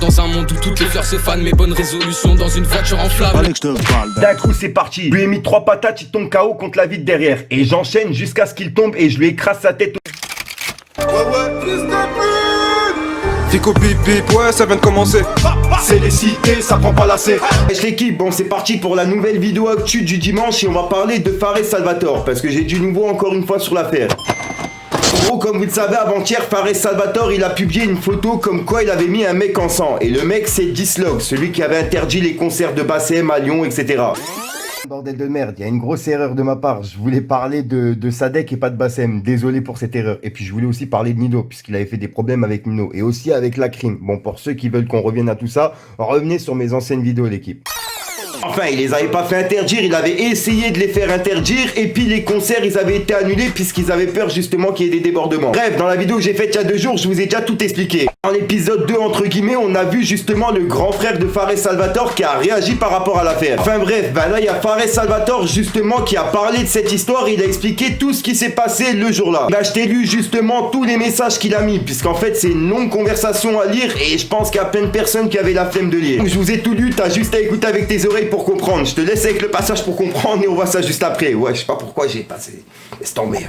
Dans un monde où toutes les fleurs se fanent, mes bonnes résolutions dans une voiture en flammes. D'un coup c'est parti, je lui ai mis 3 patates, il tombe KO contre la vitre derrière. Et j'enchaîne jusqu'à ce qu'il tombe et je lui écrase sa tête. Fico bip bip, ouais ça vient de commencer. C'est les cités, ça prend pas la C. L'équipe, bon c'est parti pour la nouvelle vidéo actu du dimanche et on va parler de Fares Salvatore parce que j'ai du nouveau encore une fois sur l'affaire. En gros, comme vous le savez, avant-hier, Fares Salvatore, il a publié une photo comme quoi il avait mis un mec en sang. Et le mec, c'est Dislog, celui qui avait interdit les concerts de Bassem à Lyon, etc. Bordel de merde, il y a une grosse erreur de ma part. Je voulais parler de Sadek et pas de Bassem. Désolé pour cette erreur. Et puis je voulais aussi parler de Nino, puisqu'il avait fait des problèmes avec Nino. Et aussi avec la crime. Bon, pour ceux qui veulent qu'on revienne à tout ça, revenez sur mes anciennes vidéos, l'équipe. Enfin, il les avait pas fait interdire, il avait essayé de les faire interdire et puis les concerts, ils avaient été annulés puisqu'ils avaient peur justement qu'il y ait des débordements. Bref, dans la vidéo que j'ai faite il y a 2 jours, je vous ai déjà tout expliqué. Dans l'épisode 2, entre guillemets, on a vu justement le grand frère de Fares Salvatore qui a réagi par rapport à l'affaire. Enfin bref, ben là, il y a Fares Salvatore justement qui a parlé de cette histoire, il a expliqué tout ce qui s'est passé le jour-là. Ben, je t'ai lu justement tous les messages qu'il a mis, puisqu'en fait, c'est une longue conversation à lire et je pense qu'il y a plein de personnes qui avaient la flemme de lire. Donc je vous ai tout lu, t'as juste à écouter avec tes oreilles pour comprendre. Je te laisse avec le passage pour comprendre et on voit ça juste après. Ouais, je sais pas pourquoi j'ai passé. Laisse tomber.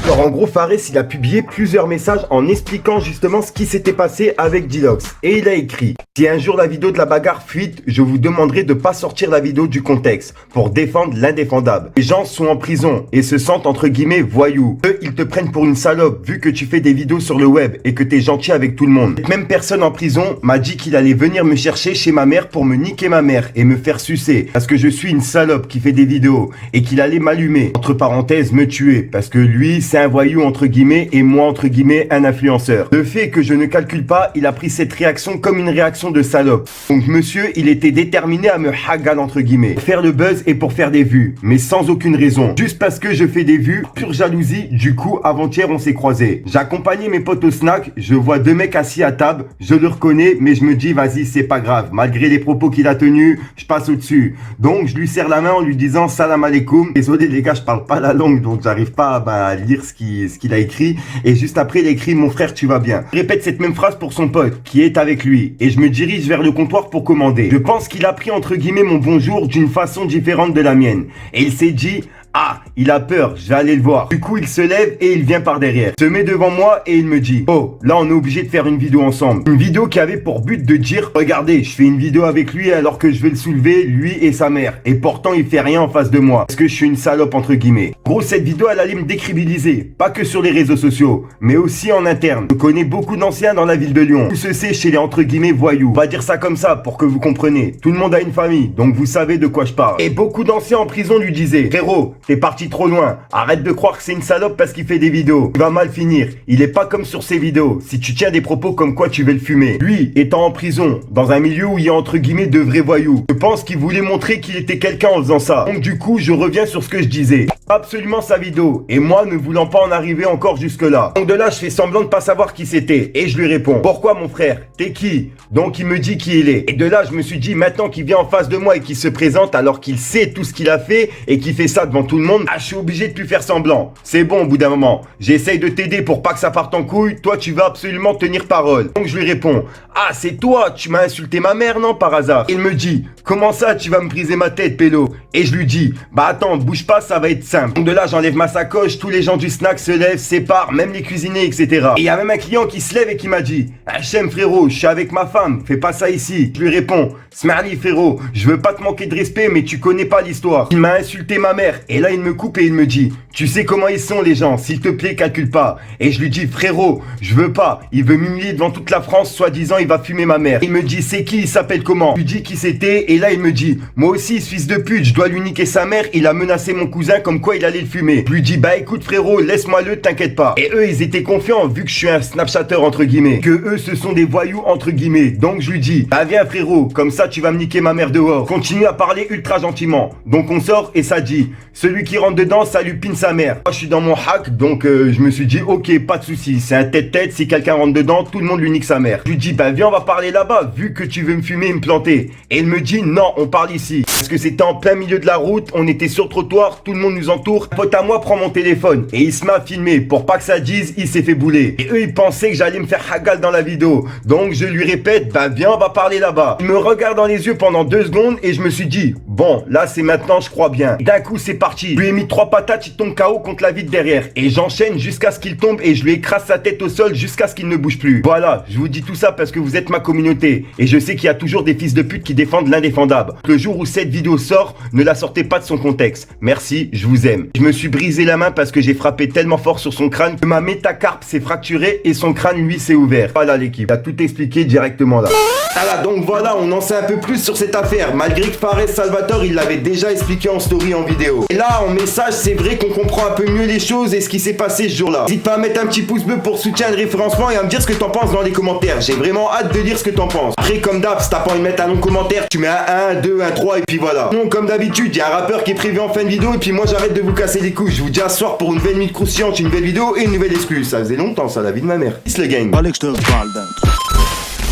Alors en gros, Fares, il a publié plusieurs messages en expliquant justement ce qui s'était passé avec Dilox. Et il a écrit: si un jour la vidéo de la bagarre fuite, je vous demanderai de pas sortir la vidéo du contexte pour défendre l'indéfendable. Les gens sont en prison et se sentent entre guillemets voyous. Eux, ils te prennent pour une salope vu que tu fais des vidéos sur le web et que t'es gentil avec tout le monde. Cette même personne en prison m'a dit qu'il allait venir me chercher chez ma mère pour me niquer ma mère et me faire sucer parce que je suis une salope qui fait des vidéos et qu'il allait m'allumer, entre parenthèses me tuer, parce que lui c'est un voyou entre guillemets et moi entre guillemets un influenceur. Le fait que je ne calcule pas, il a pris cette réaction comme une réaction de salope. Donc monsieur, il était déterminé à me hagal entre guillemets, pour faire le buzz et pour faire des vues, mais sans aucune raison. Juste parce que je fais des vues, pure jalousie. Du coup, avant-hier on s'est croisés. J'accompagnais mes potes au snack, je vois 2 mecs assis à table, je le reconnais, mais je me dis vas-y c'est pas grave, malgré les propos qu'il a tenus, je passe au-dessus. Donc je lui serre la main en lui disant salam alaikum. Désolé les gars, je parle pas la langue, donc j'arrive pas à lire ce qu'il a écrit. Et juste après il a écrit mon frère tu vas bien. Je répète cette même phrase pour son pote qui est avec lui et je me dirige vers le comptoir pour commander. Je pense qu'il a pris entre guillemets mon bonjour d'une façon différente de la mienne et il s'est dit ah, il a peur, je vais aller le voir. Du coup, il se lève et il vient par derrière. Se met devant moi et il me dit oh, là on est obligé de faire une vidéo ensemble. Une vidéo qui avait pour but de dire regardez, je fais une vidéo avec lui alors que je vais le soulever, lui et sa mère. Et pourtant, il fait rien en face de moi. Parce que je suis une salope entre guillemets. Gros, cette vidéo, elle allait me décrédibiliser. Pas que sur les réseaux sociaux, mais aussi en interne. Je connais beaucoup d'anciens dans la ville de Lyon. Tout se sait chez les entre guillemets voyous. On va dire ça comme ça pour que vous compreniez. Tout le monde a une famille, donc vous savez de quoi je parle. Et beaucoup d'anciens en prison lui disaient frérot, t'es parti trop loin. Arrête de croire que c'est une salope parce qu'il fait des vidéos. Il va mal finir. Il est pas comme sur ses vidéos. Si tu tiens des propos comme quoi tu veux le fumer. Lui, étant en prison, dans un milieu où il y a entre guillemets de vrais voyous, je pense qu'il voulait montrer qu'il était quelqu'un en faisant ça. Donc du coup, je reviens sur ce que je disais. Absolument sa vidéo. Et moi, ne voulant pas en arriver encore jusque là. Donc de là, je fais semblant de pas savoir qui c'était. Et je lui réponds pourquoi mon frère? T'es qui? Donc il me dit qui il est. Et de là, je me suis dit maintenant qu'il vient en face de moi et qu'il se présente alors qu'il sait tout ce qu'il a fait et qu'il fait ça devant tout le monde, je suis obligé de lui faire semblant. C'est bon au bout d'un moment. J'essaye de t'aider pour pas que ça parte en couille. Toi, tu vas absolument tenir parole. Donc je lui réponds ah, c'est toi, tu m'as insulté ma mère, non, par hasard? Il me dit comment ça, tu vas me briser ma tête, pélo? Et je lui dis bah attends, bouge pas, ça va être simple. Donc de là, j'enlève ma sacoche, tous les gens du snack se lèvent, séparent, même les cuisiniers, etc. Et il y a même un client qui se lève et qui m'a dit Hachem frérot, je suis avec ma femme, fais pas ça ici. Je lui réponds Smarly frérot, je veux pas te manquer de respect, mais tu connais pas l'histoire. Il m'a insulté ma mère. Et là, il me coupe et il me dit tu sais comment ils sont les gens, s'il te plaît, calcule pas. Et je lui dis frérot, je veux pas. Il veut m'humilier devant toute la France, soi-disant il va fumer ma mère. Il me dit c'est qui, il s'appelle comment? Je lui dis qui c'était et là il me dit moi aussi ce fils de pute, je dois lui niquer sa mère, il a menacé mon cousin comme quoi il allait le fumer. Je lui dis bah écoute frérot, laisse-moi le, t'inquiète pas. Et eux ils étaient confiants vu que je suis un snapchatter entre guillemets, que eux ce sont des voyous entre guillemets. Donc je lui dis bah viens frérot, comme ça tu vas me niquer ma mère dehors. Continue à parler ultra gentiment. Donc on sort et ça dit celui qui rentre rentre dedans, ça lui pine sa mère. Moi je suis dans mon hack, donc je me suis dit ok, pas de soucis, c'est un tête-tête, si quelqu'un rentre dedans, tout le monde lui nique sa mère. Je lui dis bah viens on va parler là-bas, vu que tu veux me fumer et me planter. Et il me dit non, on parle ici. Parce que c'était en plein milieu de la route, on était sur le trottoir, tout le monde nous entoure. Un pote à moi prend mon téléphone et il se met à filmer. Pour pas que ça dise, il s'est fait bouler. Et eux ils pensaient que j'allais me faire hagal dans la vidéo. Donc je lui répète, bah viens on va parler là-bas. Il me regarde dans les yeux pendant 2 secondes et je me suis dit, bon là c'est maintenant, je crois bien. D'un coup c'est parti. Je lui ai mis 3 patates, il tombe KO contre la vitre derrière. Et j'enchaîne jusqu'à ce qu'il tombe et je lui écrase sa tête au sol jusqu'à ce qu'il ne bouge plus. Voilà, je vous dis tout ça parce que vous êtes ma communauté. Et je sais qu'il y a toujours des fils de pute qui défendent l'indéfendable. Le jour où cette vidéo sort, ne la sortez pas de son contexte. Merci, je vous aime. Je me suis brisé la main parce que j'ai frappé tellement fort sur son crâne que ma métacarpe s'est fracturée et son crâne lui s'est ouvert. Voilà l'équipe, t'as tout expliqué directement là. Voilà, donc voilà, on en sait un peu plus sur cette affaire, malgré que Fares Salvatore il l'avait déjà expliqué en story en vidéo. Et là, en message, c'est vrai qu'on comprend un peu mieux les choses et ce qui s'est passé ce jour-là. N'hésite pas à mettre un petit pouce bleu pour soutien et le référencement et à me dire ce que t'en penses dans les commentaires. J'ai vraiment hâte de lire ce que t'en penses. Après, comme d'hab, si t'as pas envie de mettre un long commentaire, tu mets un 1, 2, 1, 3 et puis voilà. Non, comme d'habitude, il y a un rappeur qui est prévu en fin de vidéo et puis moi j'arrête de vous casser les couilles. Je vous dis à ce soir pour une nouvelle minute croustillante, une nouvelle vidéo et une nouvelle excuse. Ça faisait longtemps ça, la vie de ma mère. Peace le gang. Allez que je te parle d'un truc.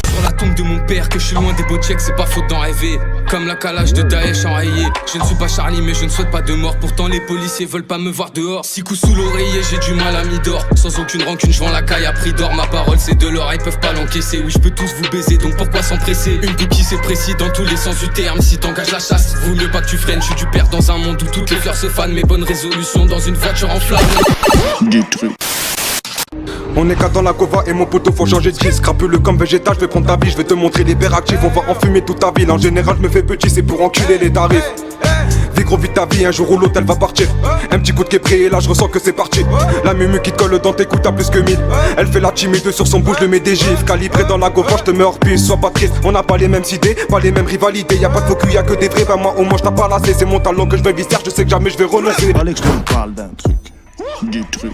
Sur la tombe de mon père, que je suis loin des beaux checks, c'est pas faute d'en rêver. Comme la calage de Daesh enrayé. Je ne suis pas Charlie, mais je ne souhaite pas de mort. Pourtant, les policiers veulent pas me voir dehors. 6 coups sous l'oreiller, j'ai du mal à m'y d'or. Sans aucune rancune, je vends la caille à prix d'or. Ma parole, c'est de l'or, ils peuvent pas l'encaisser. Oui, je peux tous vous baiser, donc pourquoi s'empresser? Une cookie, c'est précis dans tous les sens du terme. Si t'engages la chasse, vaut mieux pas que tu freines. Je suis du père dans un monde où toutes les fleurs se fanent. Mes bonnes résolutions dans une voiture en flamme. Du truc. On est qu'à dans la cova et mon poteau faut changer de disque. Crapuleux comme végétal, je vais prendre ta vie, je vais te montrer les verres actifs. On va enfumer toute ta ville, en général je me fais petit, c'est pour enculer les tarifs. Vis gros vite ta vie, un jour où l'hôtel va partir. Un petit coup de képré et là je ressens que c'est parti. La mumu qui te colle dans tes coups t'as plus que 1000. Elle fait la timide sur son bouche, je mets des gifs. Calibré dans la gova, je te mets hors piste, sois pas triste. On n'a pas les mêmes idées, pas les mêmes rivalités. Y'a pas de faux cul, y'a que des vrais, ben moi au moins je t'ai pas lassé. C'est mon talent que je vais visser, je sais que jamais je vais renoncer. Allez que je te parle d'un truc. Du truc.